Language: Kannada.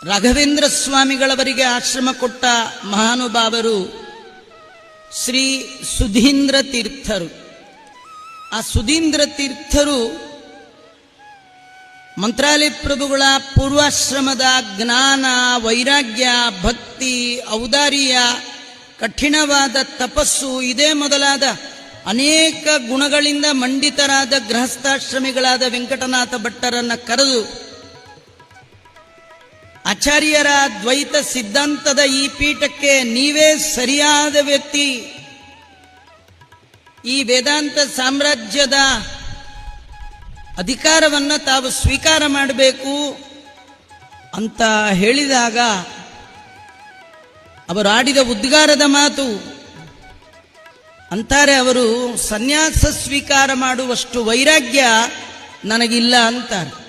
ರಾಘವೇಂದ್ರ ಸ್ವಾಮಿಗಳವರಿಗೆ ಆಶ್ರಮ ಕೊಟ್ಟ ಮಹಾನುಭಾವರು ಶ್ರೀ ಸುಧೀಂದ್ರ ತೀರ್ಥರು. ಆ ಸುಧೀಂದ್ರ ತೀರ್ಥರು ಮಂತ್ರಾಲಯ ಪ್ರಭುಗಳ ಪೂರ್ವಾಶ್ರಮದ ಜ್ಞಾನ, ವೈರಾಗ್ಯ, ಭಕ್ತಿ, ಔದಾರ್ಯ, ಕಠಿಣವಾದ ತಪಸ್ಸು ಇದೇ ಮೊದಲಾದ ಅನೇಕ ಗುಣಗಳಿಂದ ಮಂಡಿತರಾದ ಗೃಹಸ್ಥಾಶ್ರಮಿಗಳಾದ ವೆಂಕಟನಾಥ ಭಟ್ಟರನ್ನು ಕರೆದು ಆಚಾರ್ಯರ ದ್ವೈತ ಸಿದ್ಧಾಂತದ ಈ ಪೀಠಕ್ಕೆ ನೀವೇ ಸರಿಯಾದ ವ್ಯಕ್ತಿ, ಈ ವೇದಾಂತ ಸಾಮ್ರಾಜ್ಯದ ಅಧಿಕಾರವನ್ನು ತಾವು ಸ್ವೀಕಾರ ಮಾಡಬೇಕು ಅಂತ ಹೇಳಿದಾಗ ಅವರು ಆಡಿದ ಉದ್ಗಾರದ ಮಾತು ಅಂತಾರೆ, ಅವರು ಸನ್ಯಾಸ ಸ್ವೀಕಾರ ಮಾಡುವಷ್ಟು ವೈರಾಗ್ಯ ನನಗಿಲ್ಲ ಅಂತಾರೆ.